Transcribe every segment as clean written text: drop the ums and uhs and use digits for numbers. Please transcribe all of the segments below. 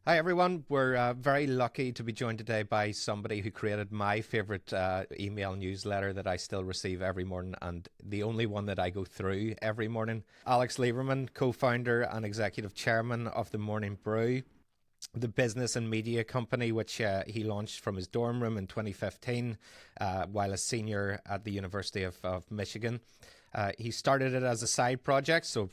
Hi everyone, we're very lucky to be joined today by somebody who created my favorite email newsletter that I still receive every morning, and the only one that I go through every morning. Alex Lieberman, co-founder and executive chairman of the Morning Brew, the business and media company which he launched from his dorm room in 2015 while a senior at the University of Michigan. He started it as a side project, so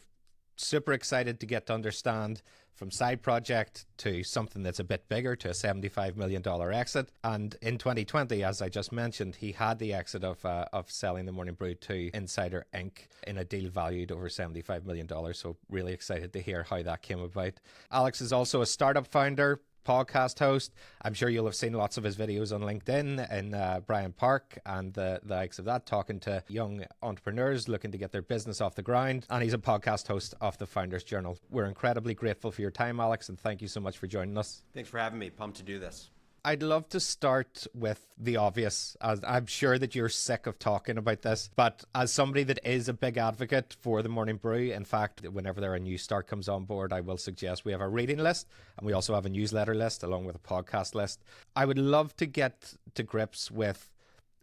super excited to get to understand from side project to something that's a bit bigger, to a $75 million exit. And in 2020, as I just mentioned, he had the exit of selling the Morning Brew to Insider Inc. in a deal valued over $75 million. So really excited to hear how that came about. Alex is also a startup founder, podcast host. I'm sure you'll have seen lots of his videos on LinkedIn and Brian Park and the likes of that, talking to young entrepreneurs looking to get their business off the ground. And he's a podcast host of the Founders Journal. We're incredibly grateful for your time, Alex, and thank you so much for joining us. Thanks for having me. Pumped to do this. I'd love to start with the obvious, as I'm sure that you're sick of talking about this, but as somebody that is a big advocate for the Morning Brew, in fact, whenever there a new start comes on board, I will suggest we have a reading list, and we also have a newsletter list along with a podcast list. I would love to get to grips with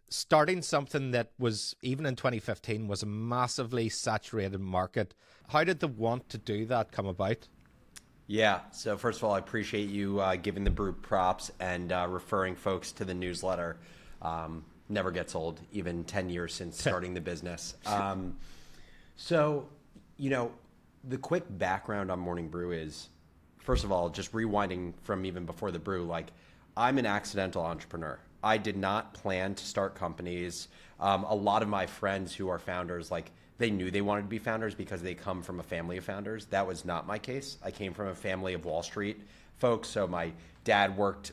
starting something that was, even in 2015, was a massively saturated market. How did the want to do that come about? Yeah, so first of all, I appreciate you giving the brew props and referring folks to the newsletter. Never gets old, even 10 years since starting the business. So, the quick background on Morning Brew is, first of all, just rewinding from even before the brew, I'm an accidental entrepreneur. I did not plan to start companies. A lot of my friends who are founders, they knew they wanted to be founders because they come from a family of founders. That was not my case. I came from a family of Wall Street folks. So my dad worked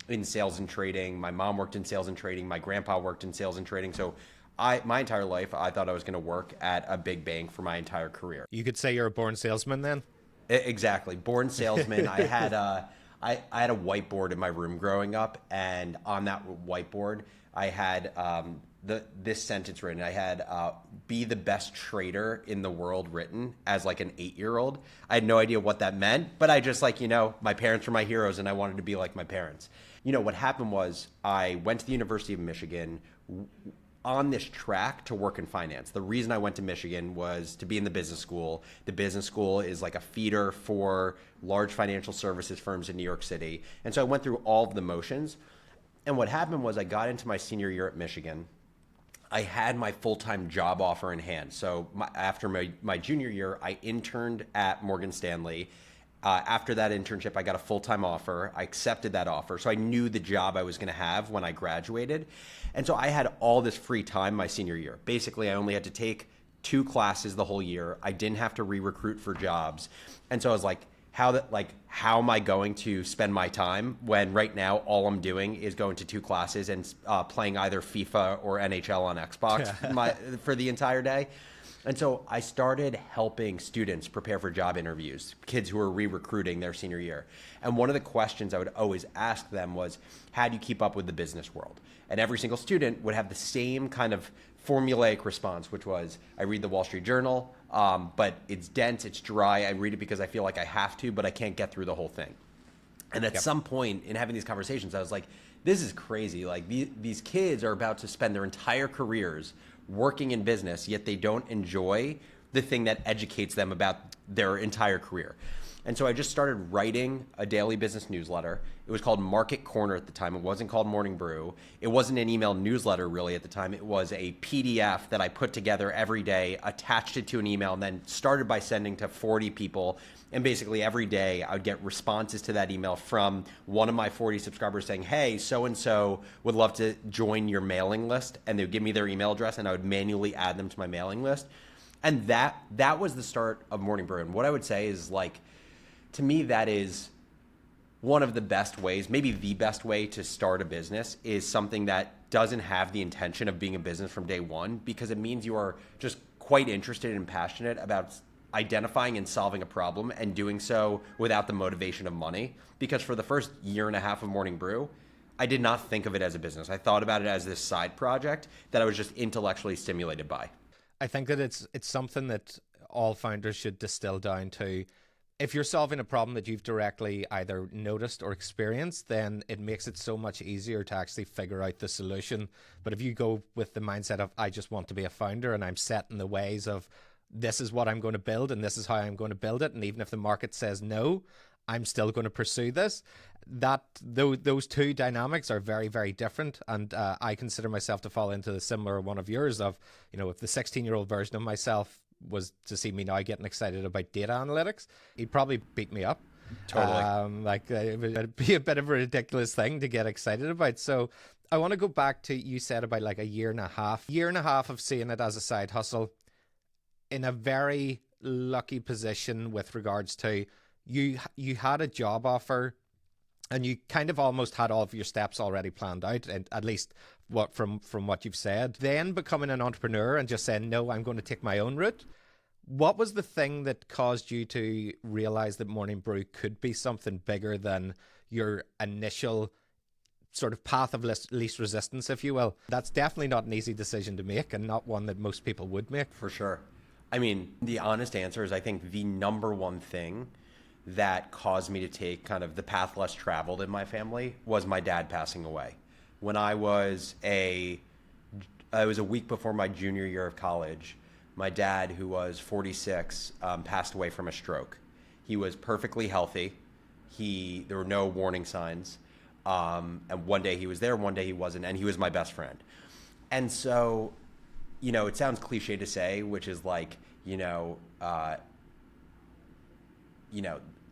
in sales and trading. My mom worked in sales and trading. My grandpa worked in sales and trading. So my entire life, I thought I was going to work at a big bank for my entire career. You could say you're a born salesman then? Exactly. Born salesman. I had a whiteboard in my room growing up. And on that whiteboard, I had this sentence written. I had be the best trader in the world written as an 8-year-old. I had no idea what that meant, but I just my parents were my heroes and I wanted to be like my parents. What happened was I went to the University of Michigan on this track to work in finance. The reason I went to Michigan was to be in the business school. The business school is like a feeder for large financial services firms in New York City. And so I went through all of the motions. And what happened was I got into my senior year at Michigan. I had my full-time job offer in hand. So after my junior year, I interned at Morgan Stanley. After that internship, I got a full-time offer. I accepted that offer. So I knew the job I was going to have when I graduated. And so I had all this free time my senior year. Basically, I only had to take 2 classes the whole year. I didn't have to re-recruit for jobs. And so I was like, how am I going to spend my time when right now all I'm doing is going to 2 classes and playing either FIFA or NHL on Xbox for the entire day? And so I started helping students prepare for job interviews, kids who were re-recruiting their senior year. And one of the questions I would always ask them was, how do you keep up with the business world? And every single student would have the same kind of formulaic response, which was, I read the Wall Street Journal, but it's dense, it's dry. I read it because I feel like I have to, but I can't get through the whole thing. And at some point in having these conversations, I was like, this is crazy. These kids are about to spend their entire careers working in business, yet they don't enjoy the thing that educates them about their entire career. And so I just started writing a daily business newsletter. It was called Market Corner at the time. It wasn't called Morning Brew. It wasn't an email newsletter really at the time. It was a PDF that I put together every day, attached it to an email, and then started by sending to 40 people. And basically every day I would get responses to that email from one of my 40 subscribers saying, hey, so-and-so would love to join your mailing list. And they would give me their email address and I would manually add them to my mailing list. And that was the start of Morning Brew. And what I would say is to me, that is one of the best ways, maybe the best way to start a business is something that doesn't have the intention of being a business from day one, because it means you are just quite interested and passionate about identifying and solving a problem and doing so without the motivation of money. Because for the first year and a half of Morning Brew, I did not think of it as a business. I thought about it as this side project that I was just intellectually stimulated by. I think that it's something that all founders should distill down to. If you're solving a problem that you've directly either noticed or experienced, then it makes it so much easier to actually figure out the solution. But if you go with the mindset of, I just want to be a founder and I'm set in the ways of, this is what I'm going to build and this is how I'm going to build it, and even if the market says no, I'm still going to pursue this. Those two dynamics are very, very different. And I consider myself to fall into the similar one of yours of, if the 16-year-old version of myself was to see me now getting excited about data analytics, he'd probably beat me up. Totally. It would be a bit of a ridiculous thing to get excited about. So I want to go back to, you said about like a year and a half of seeing it as a side hustle, in a very lucky position with regards to you had a job offer and you kind of almost had all of your steps already planned out, and at least from what you've said. Then becoming an entrepreneur and just saying, no, I'm going to take my own route. What was the thing that caused you to realize that Morning Brew could be something bigger than your initial sort of path of least resistance, if you will? That's definitely not an easy decision to make, and not one that most people would make. For sure. I mean, the honest answer is I think the number one thing that caused me to take kind of the path less traveled in my family was my dad passing away. When I was a week before my junior year of college, my dad, who was 46, passed away from a stroke. He was perfectly healthy. There were no warning signs. And one day he was there, one day he wasn't, and he was my best friend. And so, it sounds cliche to say, which is like,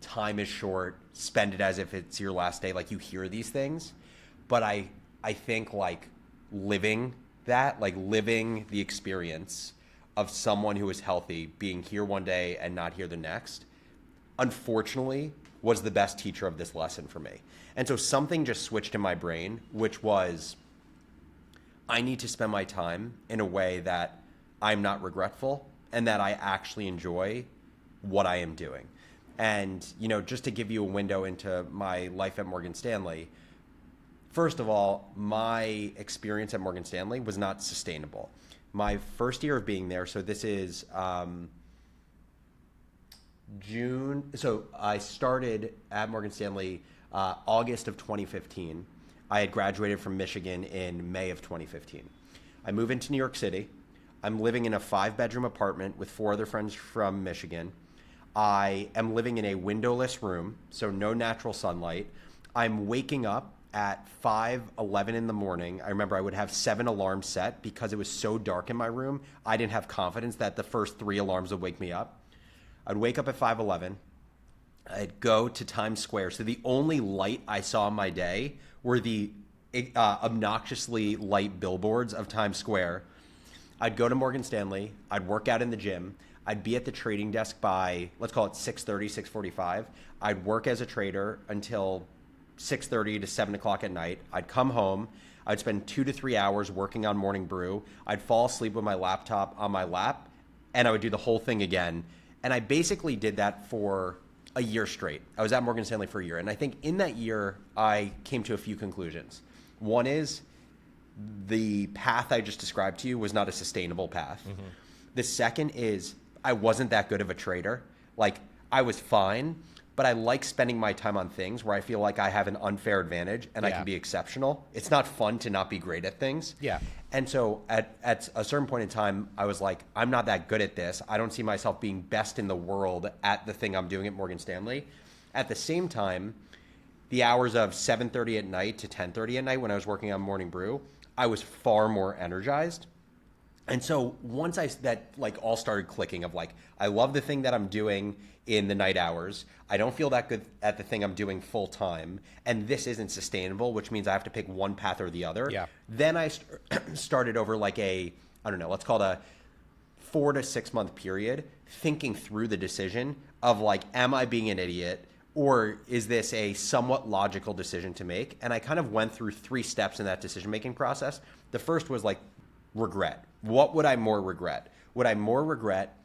time is short, spend it as if it's your last day. Like, you hear these things, but I think like living the experience of someone who is healthy, being here one day and not here the next, unfortunately, was the best teacher of this lesson for me. And so something just switched in my brain, which was, I need to spend my time in a way that I'm not regretful and that I actually enjoy what I am doing. And, just to give you a window into my life at Morgan Stanley, first of all, my experience at Morgan Stanley was not sustainable. My first year of being there, so this is June. So I started at Morgan Stanley August of 2015. I had graduated from Michigan in May of 2015. I move into New York City. I'm living in a 5-bedroom apartment with 4 other friends from Michigan. I am living in a windowless room, so no natural sunlight. I'm waking up at 5:11 in the morning. I remember I would have 7 alarms set because it was so dark in my room. I didn't have confidence that the first 3 alarms would wake me up. I'd wake up at 5:11. I'd go to Times Square. So the only light I saw in my day were the obnoxiously light billboards of Times Square. I'd go to Morgan Stanley. I'd work out in the gym. I'd be at the trading desk by, let's call it 6:30, 6:45. I'd work as a trader until 6:30 to 7 o'clock at night. I'd come home. I'd spend 2 to 3 hours working on Morning Brew. I'd fall asleep with my laptop on my lap, and I would do the whole thing again. And I basically did that for a year straight. I was at Morgan Stanley for a year. And I think in that year, I came to a few conclusions. One is the path I just described to you was not a sustainable path. Mm-hmm. The second is I wasn't that good of a trader. Like, I was fine, but I like spending my time on things where I feel like I have an unfair advantage and I can be exceptional. It's not fun to not be great at things. Yeah. And so at a certain point in time, I was like, I'm not that good at this. I don't see myself being best in the world at the thing I'm doing at Morgan Stanley. At the same time, the hours of 7:30 at night to 10:30 at night when I was working on Morning Brew, I was far more energized. And so once that all started clicking of like, I love the thing that I'm doing in the night hours. I don't feel that good at the thing I'm doing full time. And this isn't sustainable, which means I have to pick one path or the other. Yeah. Then I started over like let's call it a 4 to 6 month period, thinking through the decision of like, am I being an idiot? Or is this a somewhat logical decision to make? And I kind of went through 3 steps in that decision-making process. The first was like regret. What would I more regret? Would I more regret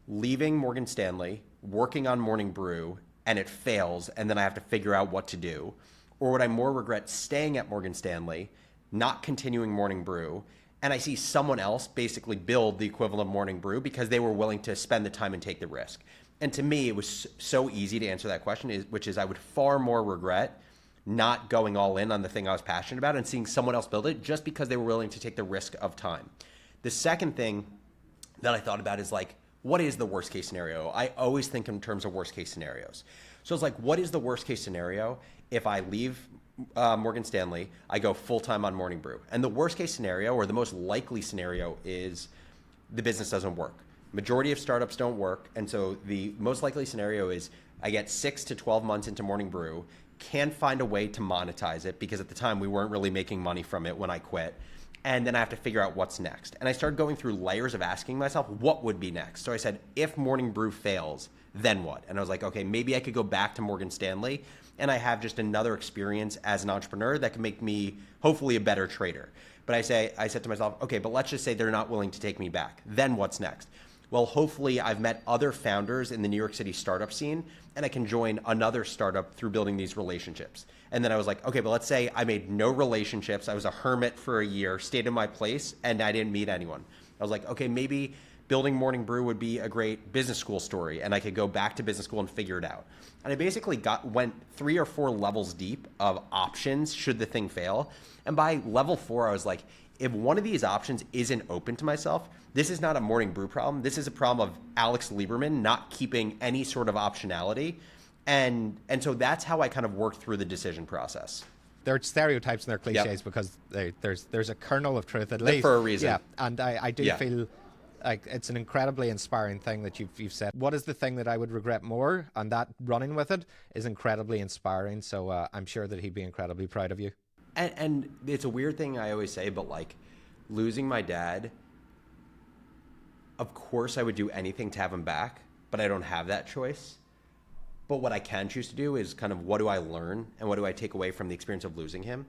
leaving Morgan Stanley, working on Morning Brew, and it fails, and then I have to figure out what to do? Or would I more regret staying at Morgan Stanley, not continuing Morning Brew, and I see someone else basically build the equivalent of Morning Brew because they were willing to spend the time and take the risk. And to me, it was so easy to answer that question, which is I would far more regret not going all in on the thing I was passionate about and seeing someone else build it just because they were willing to take the risk of time. The second thing that I thought about is like, what is the worst case scenario? I always think in terms of worst case scenarios. So it's like, what is the worst case scenario if I leave Morgan Stanley, I go full time on Morning Brew? And the worst case scenario, or the most likely scenario, is the business doesn't work. Majority of startups don't work. And so the most likely scenario is I get 6 to 12 months into Morning Brew, can find a way to monetize it because at the time we weren't really making money from it when I quit. And then I have to figure out what's next. And I started going through layers of asking myself, what would be next? So I said, if Morning Brew fails, then what? And I was like, okay, maybe I could go back to Morgan Stanley and I have just another experience as an entrepreneur that can make me hopefully a better trader. But I said to myself, okay, but let's just say they're not willing to take me back. Then what's next? Well, hopefully I've met other founders in the New York City startup scene and I can join another startup through building these relationships. And then I was like, okay, but let's say I made no relationships. I was a hermit for a year, stayed in my place, and I didn't meet anyone. I was like, okay, maybe building Morning Brew would be a great business school story and I could go back to business school and figure it out. And I basically went 3 or 4 levels deep of options should the thing fail. And by level 4, I was like, if one of these options isn't open to myself, this is not a Morning Brew problem. This is a problem of Alex Lieberman not keeping any sort of optionality. And so that's how I kind of worked through the decision process. They're stereotypes and they're cliches because there's a kernel of truth at least. For a reason. Yeah, and I do feel like it's an incredibly inspiring thing that you've said. What is the thing that I would regret more? And that running with it is incredibly inspiring. So I'm sure that he'd be incredibly proud of you. And it's a weird thing I always say, but like losing my dad, of course I would do anything to have him back, but I don't have that choice. But what I can choose to do is kind of what do I learn and what do I take away from the experience of losing him?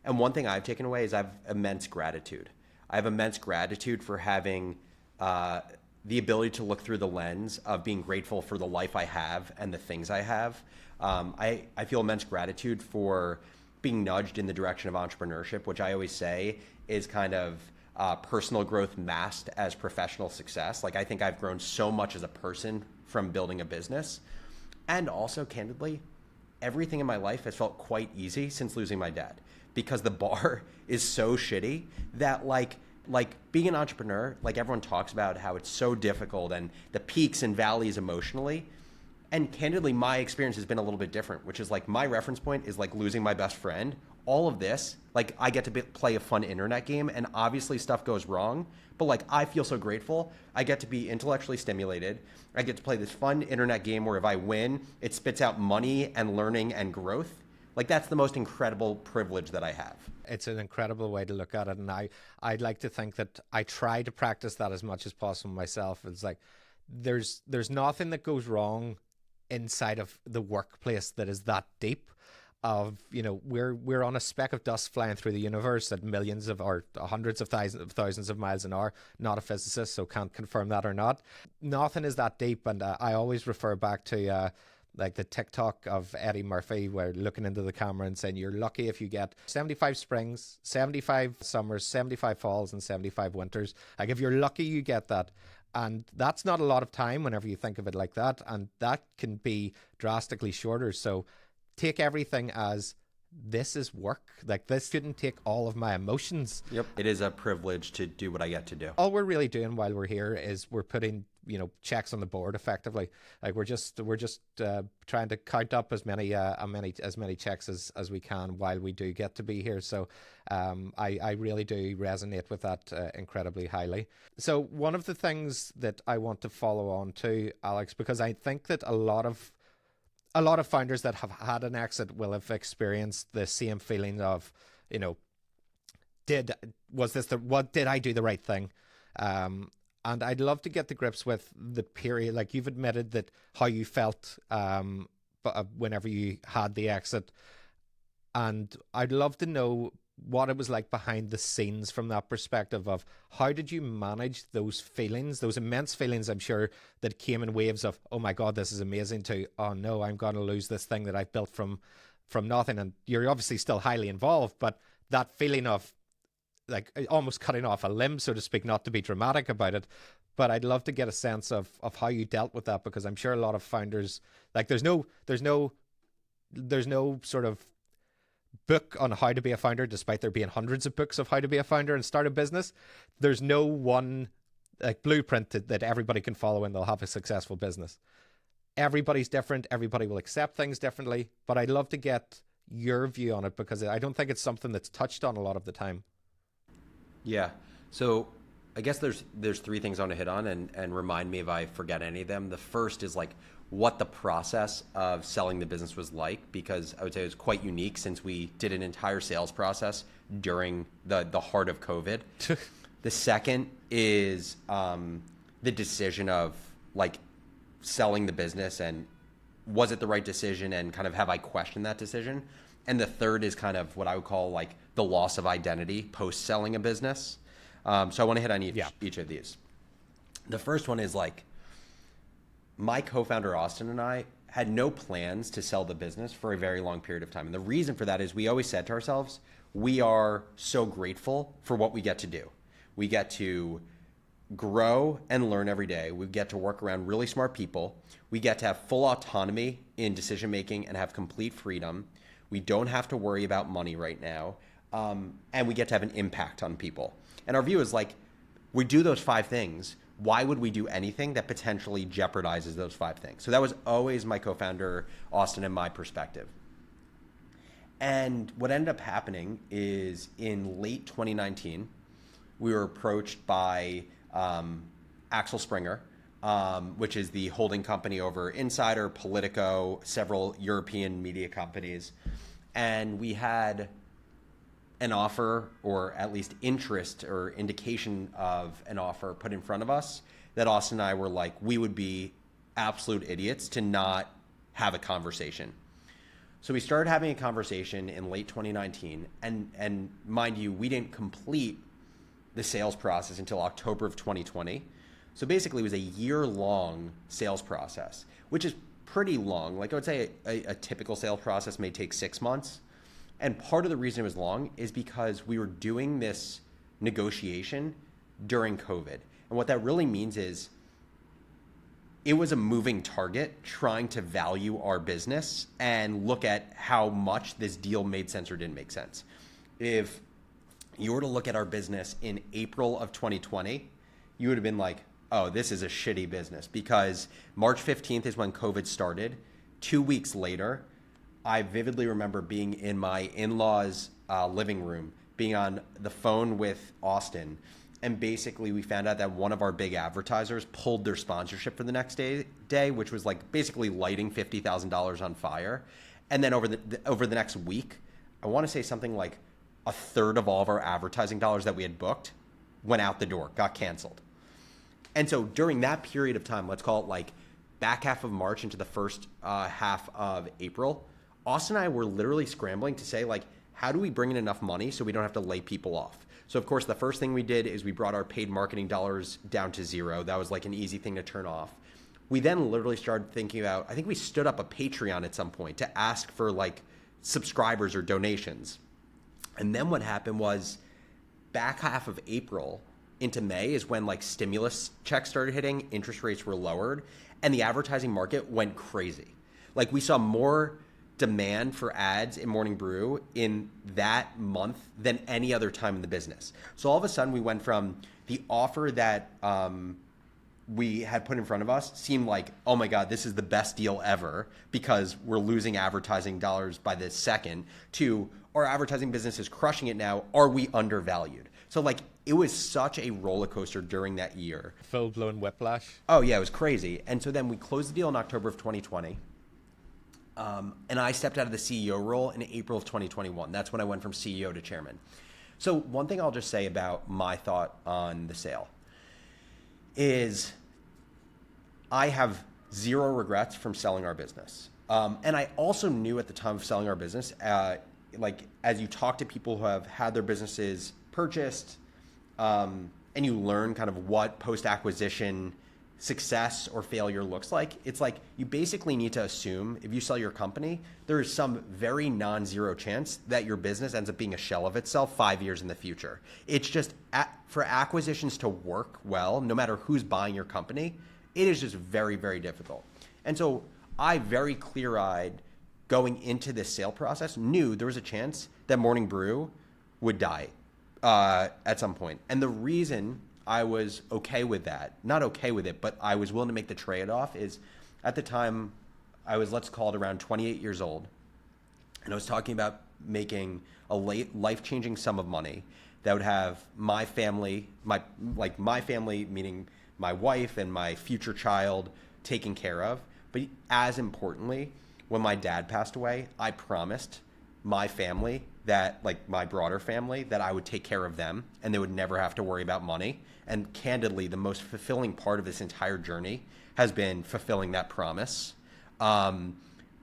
And one thing I've taken away is I have immense gratitude. I have immense gratitude for having the ability to look through the lens of being grateful for the life I have and the things I have. I feel immense gratitude for being nudged in the direction of entrepreneurship, which I always say is kind of personal growth masked as professional success. Like I think I've grown so much as a person from building a business. And also, candidly, everything in my life has felt quite easy since losing my dad because the bar is so shitty that like being an entrepreneur, like everyone talks about how it's so difficult and the peaks and valleys emotionally. And candidly, my experience has been a little bit different, which is like my reference point is like losing my best friend. All of this, like I get to play a fun internet game and obviously stuff goes wrong, but like I feel so grateful. I get to be intellectually stimulated. I get to play this fun internet game where if I win, it spits out money and learning and growth. Like that's the most incredible privilege that I have. It's an incredible way to look at it. And I'd like to think that I try to practice that as much as possible myself. It's like there's nothing that goes wrong inside of the workplace that is that deep. Of we're on a speck of dust flying through the universe at millions of or hundreds of thousands of miles an hour. Not a physicist, so can't confirm that or not. Nothing is that deep, and I always refer back to like the TikTok of Eddie Murphy, where looking into the camera and saying you're lucky if you get 75 springs, 75 summers, 75 falls, and 75 winters. Like if you're lucky, you get that. And that's not a lot of time whenever you think of it like that, and that can be drastically shorter. So take everything as this is work. Like this shouldn't take all of my emotions. Yep. It is a privilege to do what I get to do. All we're really doing while we're here is we're putting, checks on the board effectively. Like we're just trying to count up as many checks as we can while we do get to be here. So I really do resonate with that incredibly highly. So one of the things that I want to follow on to, Alex, because I think that a lot of founders that have had an exit will have experienced the same feeling of, did I do the right thing? And I'd love to get to grips with the period, like you've admitted that how you felt whenever you had the exit. And I'd love to know what it was like behind the scenes from that perspective of how did you manage those feelings, those immense feelings, I'm sure, that came in waves of, oh my God, this is amazing, to, oh no, I'm going to lose this thing that I've built from nothing. And you're obviously still highly involved, but that feeling of like almost cutting off a limb, so to speak, not to be dramatic about it. But I'd love to get a sense of how you dealt with that, because I'm sure a lot of founders, like there's no sort of book on how to be a founder, despite there being hundreds of books of how to be a founder and start a business. There's no one like blueprint that everybody can follow and they'll have a successful business. Everybody's different. Everybody will accept things differently. But I'd love to get your view on it, because I don't think it's something that's touched on a lot of the time. Yeah. So I guess there's three things I want to hit on, and remind me if I forget any of them. The first is like what the process of selling the business was like, because I would say it was quite unique since we did an entire sales process during the heart of COVID. The second is the decision of like selling the business, and was it the right decision, and kind of have I questioned that decision? And the third is kind of what I would call like the loss of identity post selling a business. So I want to hit on each of these. The first one is like, my co-founder Austin and I had no plans to sell the business for a very long period of time. And the reason for that is we always said to ourselves, we are so grateful for what we get to do. We get to grow and learn every day. We get to work around really smart people. We get to have full autonomy in decision making and have complete freedom. We don't have to worry about money right now. And we get to have an impact on people. And our view is like, we do those 5 things. Why would we do anything that potentially jeopardizes those 5 things? So that was always my co-founder, Austin, and my perspective. And what ended up happening is in late 2019, we were approached by Axel Springer, which is the holding company over Insider, Politico, several European media companies. And we had an offer, or at least interest or indication of an offer put in front of us, that Austin and I were like, we would be absolute idiots to not have a conversation. So we started having a conversation in late 2019, and mind you, we didn't complete the sales process until October of 2020. So basically it was a year-long sales process, which is pretty long. Like I would say a typical sales process may take 6 months. And part of the reason it was long is because we were doing this negotiation during COVID. And what that really means is it was a moving target trying to value our business and look at how much this deal made sense or didn't make sense. If you were to look at our business in April of 2020, you would have been like, oh, this is a shitty business, because March 15th is when COVID started. 2 weeks later, I vividly remember being in my in-laws' living room, being on the phone with Austin, and basically we found out that one of our big advertisers pulled their sponsorship for the next day, which was like basically lighting $50,000 on fire. And then over the next week, I want to say something like a third of all of our advertising dollars that we had booked went out the door, got canceled. And so during that period of time, let's call it like back half of March into the first half of April, Austin and I were literally scrambling to say, like, how do we bring in enough money so we don't have to lay people off? So, of course, the first thing we did is we brought our paid marketing dollars down to 0. That was like an easy thing to turn off. We then literally started thinking about, I think we stood up a Patreon at some point to ask for like subscribers or donations. And then what happened was back half of April into May is when like stimulus checks started hitting, interest rates were lowered, and the advertising market went crazy. Like we saw more demand for ads in Morning Brew in that month than any other time in the business. So all of a sudden we went from the offer that we had put in front of us seemed like, oh my God, this is the best deal ever because we're losing advertising dollars by the second, to our advertising business is crushing it now. Are we undervalued? So like it was such a roller coaster during that year. Full-blown whiplash. Oh yeah, it was crazy. And so then we closed the deal in October of 2020. And I stepped out of the CEO role in April of 2021. That's when I went from CEO to chairman. So one thing I'll just say about my thought on the sale is I have zero regrets from selling our business. And I also knew at the time of selling our business, like as you talk to people who have had their businesses purchased, and you learn kind of what post-acquisition success or failure looks like. It's like you basically need to assume if you sell your company, there is some very non-zero chance that your business ends up being a shell of itself 5 years in the future. It's just for acquisitions to work well, no matter who's buying your company, it is just very, very difficult. And so I very clear-eyed going into this sale process knew there was a chance that Morning Brew would die at some point. And the reason I was okay with that, not okay with it, but I was willing to make the trade-off is at the time I was, let's call it around 28 years old. And I was talking about making a life-changing sum of money that would have my family, my family, meaning my wife and my future child, taken care of. But as importantly, when my dad passed away, I promised my family that, like my broader family, that I would take care of them and they would never have to worry about money. And candidly, the most fulfilling part of this entire journey has been fulfilling that promise. To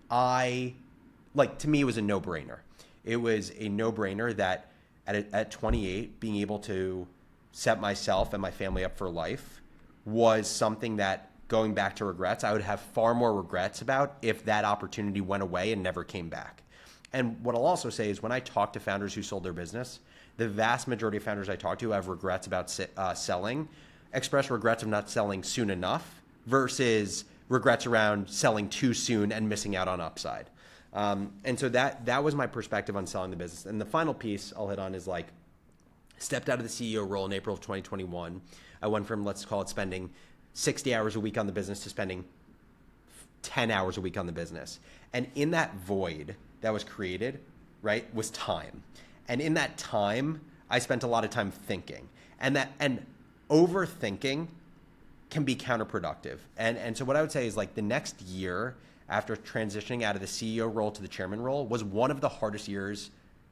me, it was a no-brainer. It was a no-brainer that at 28, being able to set myself and my family up for life was something that, going back to regrets, I would have far more regrets about if that opportunity went away and never came back. And what I'll also say is when I talk to founders who sold their business, the vast majority of founders I talk to have regrets about selling, express regrets of not selling soon enough versus regrets around selling too soon and missing out on upside. And so that was my perspective on selling the business. And the final piece I'll hit on is stepped out of the CEO role in April of 2021. I went from, let's call it, spending 60 hours a week on the business to spending 10 hours a week on the business. And in that void that was created, right, was time. And in that time, I spent a lot of time thinking. And overthinking can be counterproductive. And so what I would say is the next year after transitioning out of the CEO role to the chairman role was one of the hardest years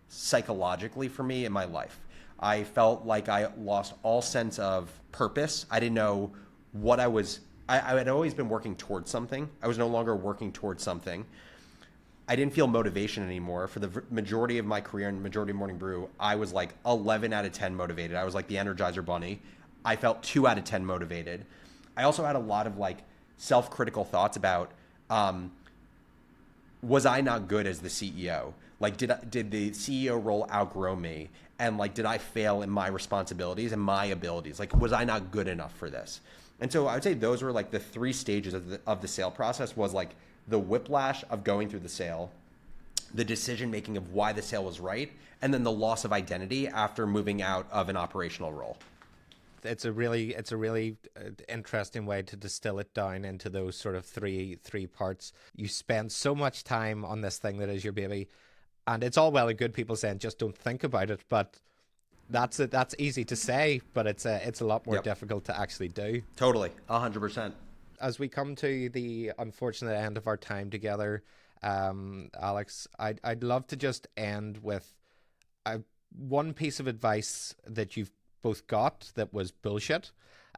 psychologically for me in my life. I felt like I lost all sense of purpose. I didn't know what I had always been working towards something. I was no longer working towards something. I didn't feel motivation anymore. For the majority of my career and majority of Morning Brew, I was 11 out of 10 motivated. I was like the Energizer Bunny. I felt 2 out of 10 motivated. I also had a lot of self-critical thoughts about, was I not good as the CEO? Did the CEO role outgrow me? And did I fail in my responsibilities and my abilities? Was I not good enough for this? And so I would say those were the 3 stages of the sale process. Was the whiplash of going through the sale, the decision making of why the sale was right, and then the loss of identity after moving out of an operational role. It's a really interesting way to distill it down into those sort of three parts. You spend so much time on this thing that is your baby, and it's all well and good people saying just don't think about it, but that's easy to say, but it's a lot more difficult to actually do. Totally, 100%. As we come to the unfortunate end of our time together, Alex, I'd love to just end with one piece of advice that you've both got that was bullshit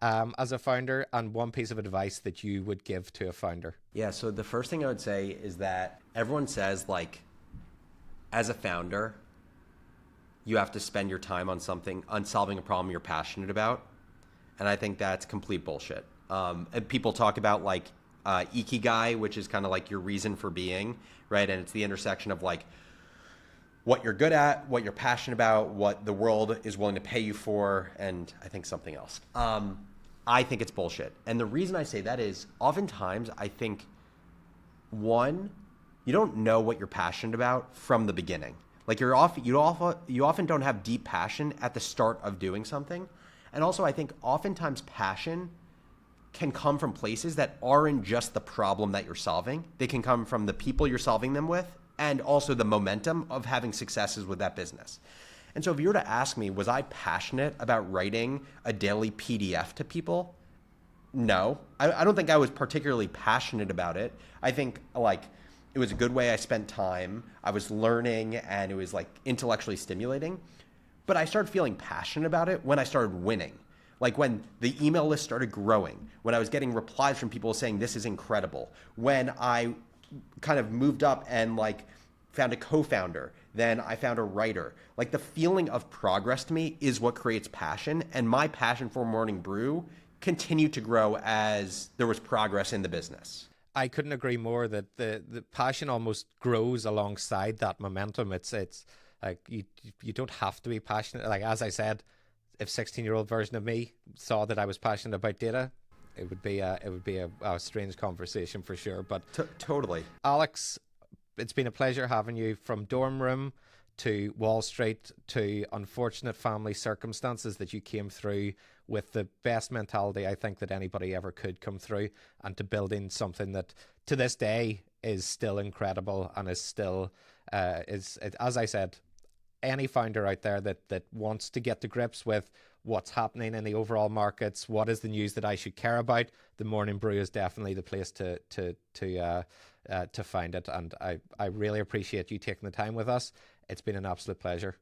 as a founder, and one piece of advice that you would give to a founder. Yeah, so the first thing I would say is that everyone says as a founder, you have to spend your time on solving a problem you're passionate about. And I think that's complete bullshit. And people talk about ikigai, which is kind of your reason for being, right? And it's the intersection of what you're good at, what you're passionate about, what the world is willing to pay you for, and I think something else. I think it's bullshit. And the reason I say that is oftentimes I think, one, you don't know what you're passionate about from the beginning. You often don't have deep passion at the start of doing something. And also I think oftentimes passion can come from places that aren't just the problem that you're solving. They can come from the people you're solving them with and also the momentum of having successes with that business. And so if you were to ask me, was I passionate about writing a daily PDF to people? No, I don't think I was particularly passionate about it. I think it was a good way I spent time. I was learning and it was intellectually stimulating. But I started feeling passionate about it when I started winning. When the email list started growing, when I was getting replies from people saying this is incredible, when I kind of moved up and found a co-founder, then I found a writer. The feeling of progress to me is what creates passion. And my passion for Morning Brew continue to grow as there was progress in the business. I couldn't agree more that the passion almost grows alongside that momentum. It's like you don't have to be passionate. Like, as I said, if 16-year-old version of me saw that I was passionate about data, it would be a strange conversation for sure. But Totally. Alex, it's been a pleasure having you. From dorm room to Wall Street to unfortunate family circumstances that you came through with the best mentality I think that anybody ever could come through, and to building something that to this day is still incredible and is still as I said, any founder out there that wants to get to grips with what's happening in the overall markets, what is the news that I should care about, the Morning Brew is definitely the place to find it. And I really appreciate you taking the time with us. It's been an absolute pleasure.